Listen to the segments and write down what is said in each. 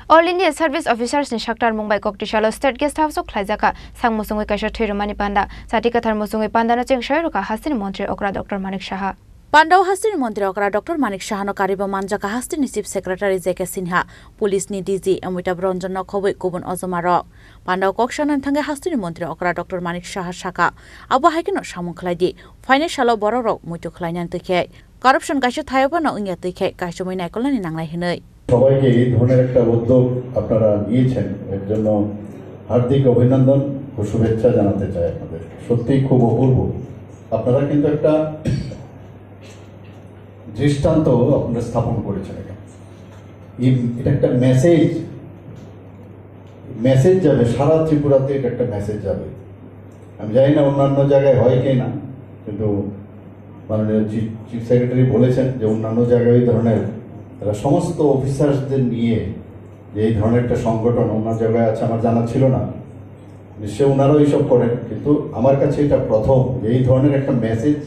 All India Service Officers ni Shaktar Mumbai Koktishala State Guest House of Klajaka Sang Musungi Kasha Thirumani Panda Satikathar Musungi Panda na Cheng Shayruka Hastin Montri Okra Dr. Manik Shaha Pandau Hastin Montri Okra Dr. Manik Shaha no Kariba Manjaka Hastin Chief Secretary Zeke Sinha Police ni DG Amita Bronjon no Kowe Kubun Ozomaro Pandau Kokshan and Tanga Hastin Montri Okra Dr. Manik Shaha Shaka Abu Hakin Shamun Kladi Financial Bororo Mutu Klainan Tike Corruption Kasha Thayaba no Inga Tike Kashamina Kolani Nangai Hinoi সবাইকে এই ধরনের একটা উদ্যোগ আপনারা নিয়েছেন এর জন্য হার্দিক অভিনন্দন ও শুভেচ্ছা জানাতে চাই আপনাদের সত্যিই খুব অপূর্ব আপনারা কিন্তু একটা দৃষ্টান্ত আপনারা স্থাপন করেছেন এটা একটা মেসেজ যাবে সারা ত্রিপুরাতে এটা একটা মেসেজ যাবে আমি জানি না অন্যান্য জায়গায় হয় কিনা কিন্তু মাননীয় চিফ সেক্রেটারি বলেছেন যে অন্যান্য জায়গায় এই ধরনের তারা সমস্ত অফিসারদের নিয়ে যে এই ধরনের একটা সংগঠন অন্য জায়গায় আছে আমার জানা ছিল না নিশ্চয়ই ওনারাও এইসব করেন কিন্তু আমার কাছে এটা প্রথম যে এই ধরনের একটা মেসেজ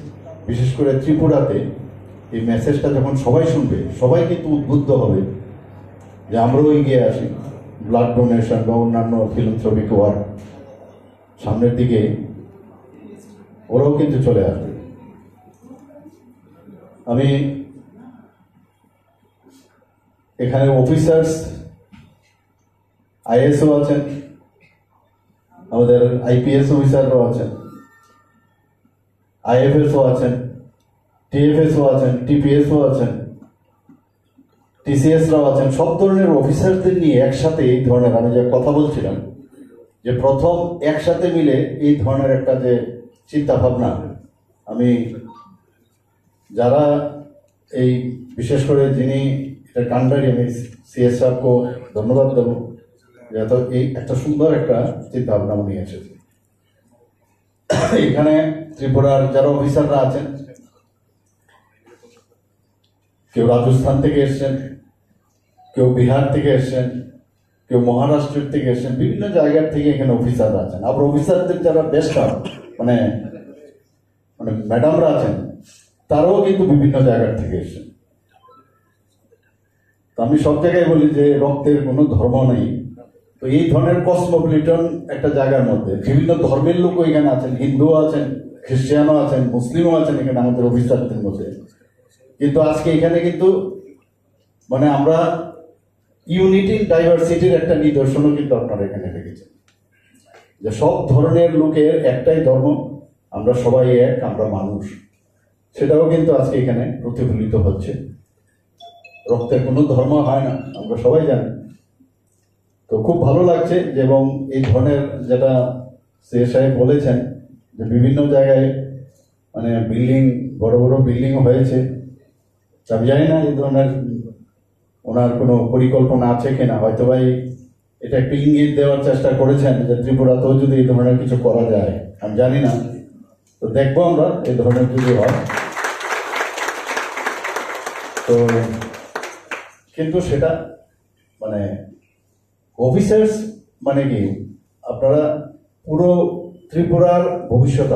বিশেষ করে ত্রিপুরাতে এই মেসেজটা যখন সবাই শুনবে সবাই কিন্তু উদ্বুদ্ধ হবে যে আমরাও এগিয়ে আসি ব্লাড ডোনেশন বা অন্যান্য ফিলান্থ্রপিক ওয়ার্ক সামনের দিকে ওরাও কিন্তু চলে আসবে আমি এখানে অফিসার্স আইএসও আছেন আমাদের আইপিএস অফিসারও আছেন আইএফএসও আছেন টিএফএসও আছেন টিপিএসও আছেন টিসিএসরাও আছেন সব ধরনের অফিসারদের নিয়ে একসাথে এই ধরনের আমি যে কথা বলছিলাম যে প্রথম একসাথে মিলে এই ধরনের একটা যে চিন্তা ভাবনা আমি যারা এই বিশেষ করে যিনি এটা কান্ডারি আমি সিএস সাহেবকে ধন্যবাদ দেবো যেহেতু এই একটা সুন্দর একটা চিন্তা ভাবনা উনি এসেছে এখানে ত্রিপুরার যারা অফিসাররা আছেন কেউ রাজস্থান থেকে এসছেন কেউ বিহার থেকে এসছেন কেউ মহারাষ্ট্রের থেকে এসছেন বিভিন্ন জায়গার থেকে এখানে অফিসাররা আছেন আবার অফিসারদের যারা বেস্টার মানে ম্যাডামরা আছেন তারাও কিন্তু বিভিন্ন জায়গার থেকে এসছেন আমি সব জায়গায় বলি যে রক্তের কোনো ধর্ম নেই তো এই ধরনের কসমোপলিটন একটা জায়গার মধ্যে বিভিন্ন ধর্মের লোক এখানে আছেন হিন্দু আছেন খ্রিস্টানও আছেন মুসলিমও আছেন এখানে আমাদের অফিসারদের মধ্যে কিন্তু আজকে এখানে কিন্তু মানে আমরা ইউনিটি ইন ডাইভার্সিটির একটা নিদর্শনও কিন্তু আপনারা এখানে দেখেছেন যে সব ধরনের লোকের একটাই ধর্ম আমরা সবাই এক আমরা মানুষ সেটাও কিন্তু আজকে এখানে প্রতিফলিত হচ্ছে রক্তের কোনো ধর্ম হয় না আমরা সবাই জানি তো খুব ভালো লাগছে এবং এই ধরনের যেটা সিএস সাহেব বলেছেন যে বিভিন্ন জায়গায় মানে বিল্ডিং বড় বড় বিল্ডিং হয়েছে আমি জানি না এই ধরনের ওনার কোনো পরিকল্পনা আছে কিনা হয়তো ভাই এটা একটু ইঙ্গিত দেওয়ার চেষ্টা করেছেন যে ত্রিপুরাতেও যদি এই ধরনের কিছু করা যায় আমি জানি না তো দেখবো আমরা এই ধরনের যদি হয় তো কিন্তু সেটা মানে অফিসার্স মানে কি আপনারা পুরো ত্রিপুরার ভবিষ্যৎ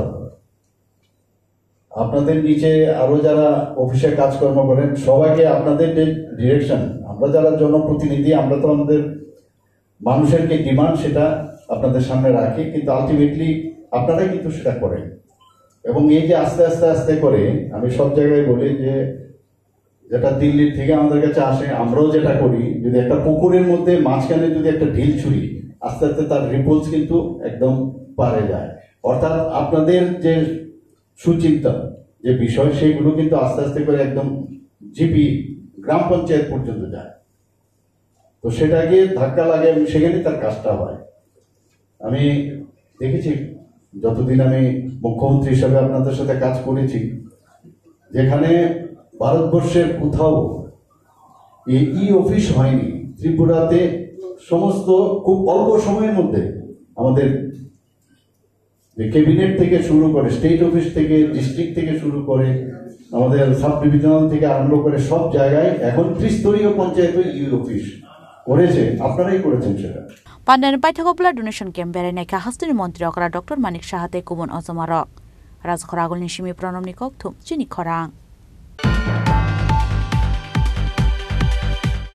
আপনাদের নিচে আরো যারা অফিসে কাজকর্ম করেন সবাইকে আপনাদের যে ডিরেকশন আমরা যারা জনপ্রতিনিধি আমরা তো আমাদের মানুষের যে ডিমান্ড সেটা আপনাদের সামনে রাখি কিন্তু আলটিমেটলি আপনারাই কিন্তু সেটা করেন এবং এই যে আস্তে আস্তে আস্তে করে আমি সব জায়গায় বলি যে যেটা দিল্লির থেকে আমাদের কাছে আসে আমরাও যেটা করি যদি একটা পুকুরের মধ্যে মাঝখানে যদি একটা ঢিল ছুরি আস্তে আস্তে তার রিপলস কিন্তু একদম পারে যায় অর্থাৎ আপনাদের যে সুচিন্তা যে বিষয় সেগুলো কিন্তু আস্তে আস্তে করে একদম জিপি গ্রাম পঞ্চায়েত পর্যন্ত যায় তো সেটাকে ধাক্কা লাগে সেখানে তার কাজটা হয় আমি দেখেছি যতদিন আমি মুখ্যমন্ত্রী হিসাবে আপনাদের সাথে কাজ করেছি যেখানে ভারতবর্ষের কোথাও এই অফিস হয়নি ত্রিপুরাতে সমস্ত খুব অল্প সময়ের মধ্যে আমাদের ক্যাবিনেট থেকে শুরু করে স্টেট অফিস থেকে ডিস্ট্রিক্ট থেকে শুরু করে আমাদের সাব ডিভিশনাল থেকে আরম্ভ করে সব জায়গায় এখন ত্রিস্তরীয় পঞ্চায়েত ই অফিস করেছে আপনারাই করেছেন সেটা পান্ডান পাইথাগোপলা ডোনেশন ক্যাম্প বেড়াইনাইকা হাস্তিনি মন্ত্রী অকরা ডক্টর মানিক সাহাতে কুবন অজমার রাজখরাগল নিশিমি প্রণব নিকক থুম চিনি খরাং